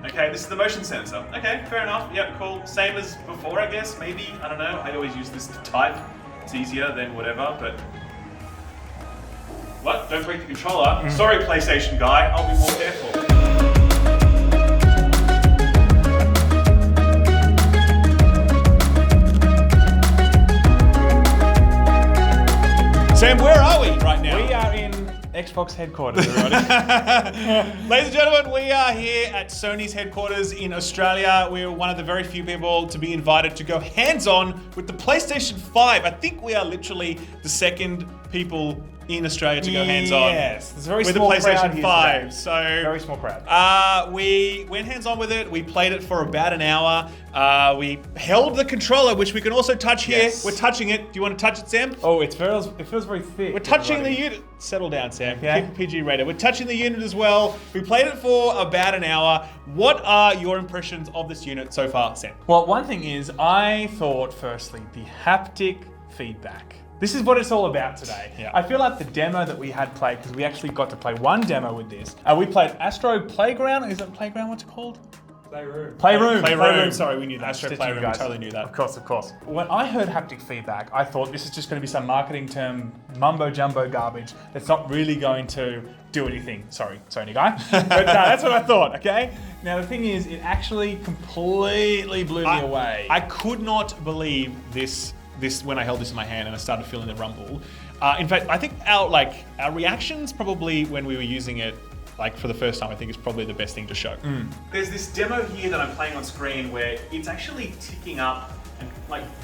Okay, this is the motion sensor. Okay, fair enough. Yep, cool. Same as before, I guess. Maybe, I don't know. I always use this to type. It's easier than whatever, but... What? Don't break the controller. Sorry, PlayStation guy. I'll be more careful. Sam, where are we right now? We are in Xbox headquarters, everybody. Ladies and gentlemen, we are here at Sony's headquarters in Australia. We're one of the very few people to be invited to go hands-on with the PlayStation 5. I think we are literally the second people in Australia to go hands-on. Yes, there's a very with small the PlayStation crowd 5. Here so very small crowd. We went hands-on with it. We played it for about an hour. We held the controller, which we can also touch here. Yes. We're touching it. Do you want to touch it, Sam? Oh, it feels very thick. We're touching the unit. Settle down, Sam. Okay. Keep it PG rated. We're touching the unit as well. We played it for about an hour. What are your impressions of this unit so far, Sam? Well, one thing is, I thought firstly, the haptic feedback. This is what it's all about today. Yeah. I feel like the demo that we had played, because we actually got to play one demo with this. We played Astro Playground. Is it Playground? What's it called? Playroom. Sorry, we knew that. Astro Playroom. We guys. totally knew that. Of course. When I heard haptic feedback, I thought this is just going to be some marketing term, mumbo jumbo garbage that's not really going to do anything. Sorry, Sony guy. But that's what I thought, okay? Now the thing is, it actually completely blew me away. I could not believe this when I held this in my hand and I started feeling the rumble. In fact, I think our reactions probably when we were using it for the first time, I think is probably the best thing to show. There's this demo here that I'm playing on screen where it's actually ticking up and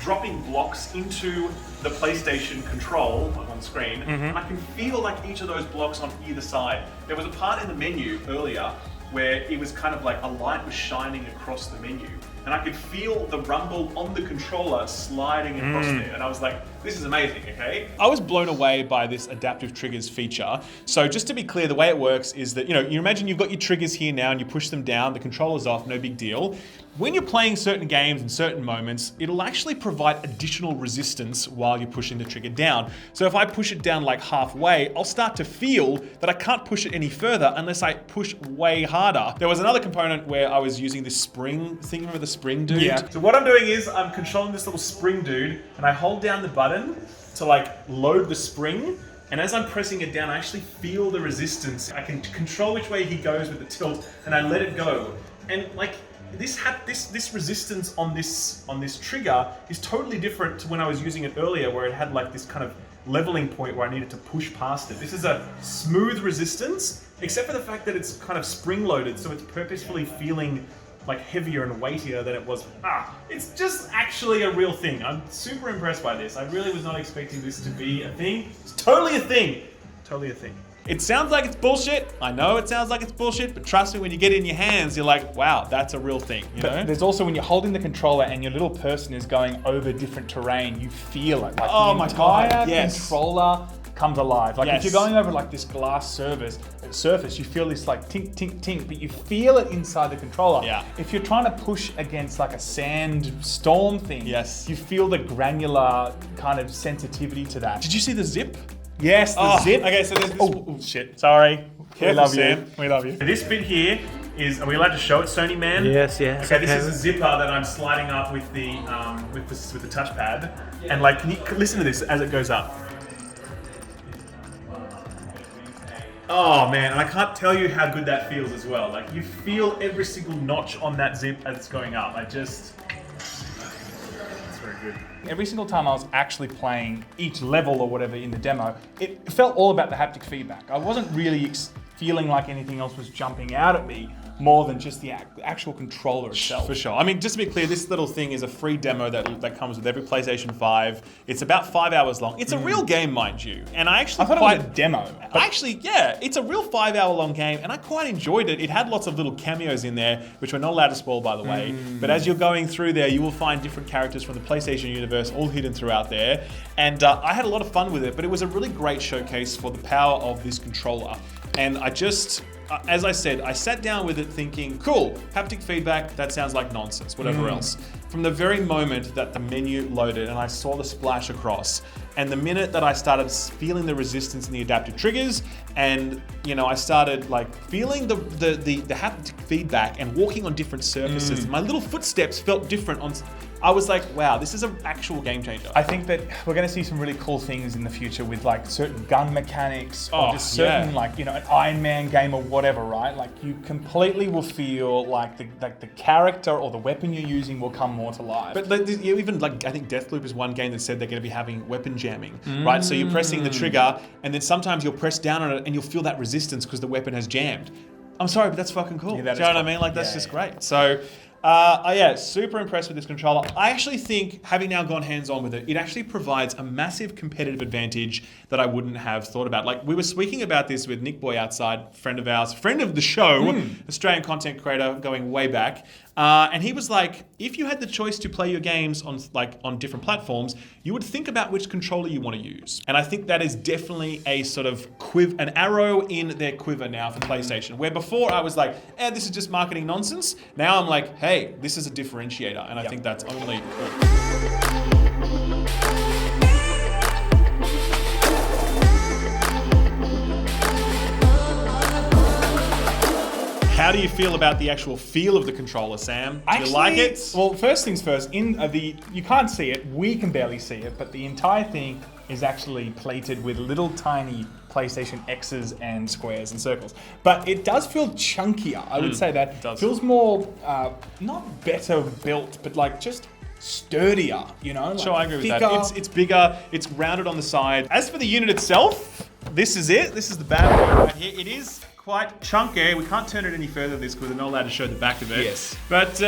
dropping blocks into the PlayStation control on screen. And I can feel each of those blocks on either side. There was a part in the menu earlier where it was kind of a light was shining across the menu. And I could feel the rumble on the controller sliding across there. And I was like, this is amazing, okay? I was blown away by this adaptive triggers feature. So just to be clear, the way it works is that, you imagine you've got your triggers here now and you push them down, the controller's off, no big deal. When you're playing certain games in certain moments, it'll actually provide additional resistance while you're pushing the trigger down. So if I push it down halfway, I'll start to feel that I can't push it any further unless I push way harder. There was another component where I was using this spring thing, remember the spring dude? Yeah. So what I'm doing is I'm controlling this little spring dude and I hold down the button to load the spring. And as I'm pressing it down, I actually feel the resistance. I can control which way he goes with the tilt and I let it go. And this resistance on this trigger is totally different to when I was using it earlier, where it had this kind of leveling point where I needed to push past it. This is a smooth resistance, except for the fact that it's kind of spring loaded, so it's purposefully feeling heavier and weightier than it was. It's just actually a real thing. I'm super impressed by this. I really was not expecting this to be a thing. It's totally a thing. Totally a thing. It sounds like it's bullshit. I know it sounds like it's bullshit, but trust me, when you get it in your hands, you're like, wow, that's a real thing. You know? There's also when you're holding the controller and your little person is going over different terrain, you feel it. Oh my God, entire yes. controller comes alive. Yes. If you're going over this glass surface, you feel this tink, tink, tink, but you feel it inside the controller. Yeah. If you're trying to push against a sand storm thing, yes, you feel the granular kind of sensitivity to that. Did you see the zip? Yes, the zip. Okay, so there's this. Oh, shit. Sorry. Careful, we love Sam. you. We love you. This bit here is. Are we allowed to show it, Sony man? Yes. Okay, this is a zipper that I'm sliding up with the touchpad, and can you listen to this as it goes up? Oh man, and I can't tell you how good that feels as well. You feel every single notch on that zip as it's going up. It's very good. Every single time I was actually playing each level or whatever in the demo, it felt all about the haptic feedback. I wasn't really feeling like anything else was jumping out at me more than just the actual controller itself. For sure. I mean, just to be clear, this little thing is a free demo that comes with every PlayStation 5. It's about 5 hours long. It's a real game, mind you. And I thought it was a demo. Actually, yeah, it's a real 5 hour long game, and I quite enjoyed it. It had lots of little cameos in there, which we're not allowed to spoil, by the way. But as you're going through there, you will find different characters from the PlayStation universe all hidden throughout there. And I had a lot of fun with it, but it was a really great showcase for the power of this controller. And as I said, I sat down with it thinking, cool, haptic feedback, that sounds like nonsense, whatever else. From the very moment that the menu loaded and I saw the splash across, And the minute that I started feeling the resistance in the adaptive triggers, and I started like feeling the haptic feedback and walking on different surfaces, my little footsteps felt different on. I was like, wow, this is an actual game changer. I think that we're going to see some really cool things in the future with like certain gun mechanics or just certain an Iron Man game or whatever, right? Like you completely will feel like the character or the weapon you're using will come more to life. But even like I think Deathloop is one game that said they're going to be having weapon jamming, right? So you're pressing the trigger, and then sometimes you'll press down on it and you'll feel that resistance because the weapon has jammed. I'm sorry, but that's fucking cool. Do you know what I mean? Like that's just great. So. Super impressed with this controller. I actually think, having now gone hands-on with it, it actually provides a massive competitive advantage that I wouldn't have thought about. Like, we were speaking about this with Nick Boy outside, friend of ours, friend of the show, Australian content creator going way back. And he was like, if you had the choice to play your games on different platforms, you would think about which controller you want to use. And I think that is definitely a sort of an arrow in their quiver now for PlayStation. Where before I was like, this is just marketing nonsense. Now I'm like, hey, this is a differentiator. And I think that's only good. How do you feel about the actual feel of the controller, Sam? Do you like it? Well, first things first, you can't see it, we can barely see it, but the entire thing is actually plated with little tiny PlayStation X's and squares and circles. But it does feel chunkier, I would say that. It does. Feels more, not better built, but like just sturdier, Like sure, I agree with that. It's bigger, it's rounded on the side. As for the unit itself, this is it. This is the bad boy right here. It is quite chunky. We can't turn it any further this because we're not allowed to show the back of it. Yes. But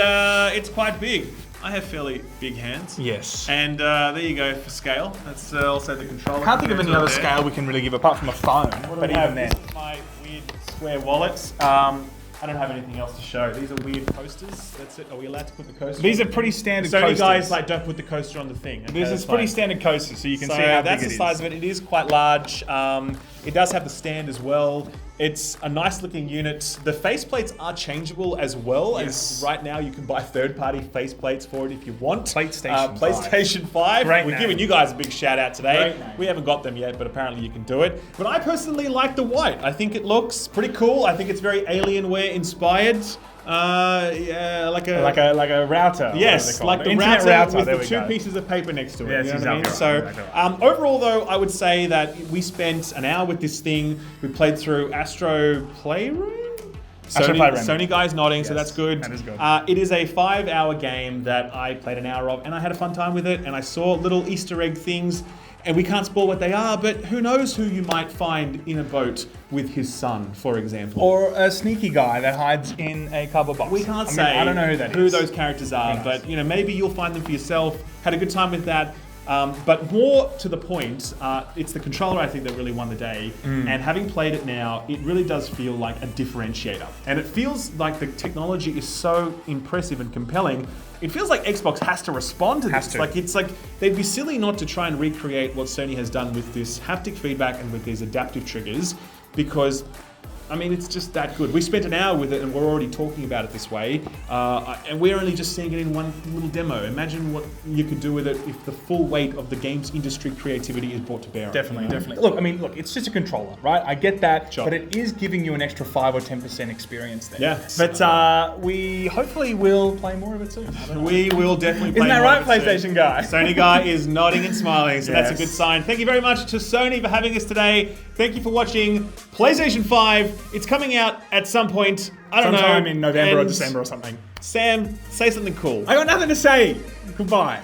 it's quite big. I have fairly big hands. Yes. And there you go for scale. That's also the controller. Can't think of any other scale we can really give apart from a phone. But even then. This is my weird square wallet. I don't have anything else to show. These are weird coasters. That's it. Are we allowed to put the coaster These on are pretty standard Sony coasters. guys don't put the coaster on the thing. Okay, this is pretty standard coaster, so you can see how big it is. That's the size of it. It is quite large. It does have the stand as well. It's a nice looking unit. The faceplates are changeable as well. Yes. As right now you can buy third-party faceplates for it if you want. PlayStation 5. Great We're name. giving you guys a big shout out today. Great name. We haven't got them yet, but apparently you can do it. But I personally like the white. I think it looks pretty cool. I think it's very Alienware inspired. Like a router. Yes, like the Internet router with there the we two go. pieces of paper next to it. Yes, You know what I mean? exactly right. So overall, though, I would say that we spent an hour with this thing. We played through Astro Playroom. Sony guys nodding, so that's good. That is good. It is a 5-hour game that I played an hour of, and I had a fun time with it. And I saw little Easter egg things. And we can't spoil what they are, but who knows who you might find in a boat with his son, for example. Or a sneaky guy that hides in a cardboard box. We can't say I don't know who those characters are, but maybe you'll find them for yourself. Had a good time with that. But more to the point, it's the controller I think that really won the day. And having played it now, it really does feel like a differentiator. And it feels like the technology is so impressive and compelling. It feels like Xbox has to respond to this. It's like they'd be silly not to try and recreate what Sony has done with this haptic feedback and with these adaptive triggers, because it's just that good. We spent an hour with it and we're already talking about it this way. And we're only just seeing it in one little demo. Imagine what you could do with it if the full weight of the games industry creativity is brought to bear. Definitely. Look, it's just a controller, right? I get that, but it is giving you an extra 5 or 10% experience there. Yeah. But we hopefully will play more of it soon. We will definitely play more. Isn't that right, PlayStation guy? Sony guy is nodding and smiling, so that's a good sign. Thank you very much to Sony for having us today. Thank you for watching PlayStation 5. It's coming out at some point. I don't know. Sometime in November or December or something. Sam, say something cool. I got nothing to say. Goodbye.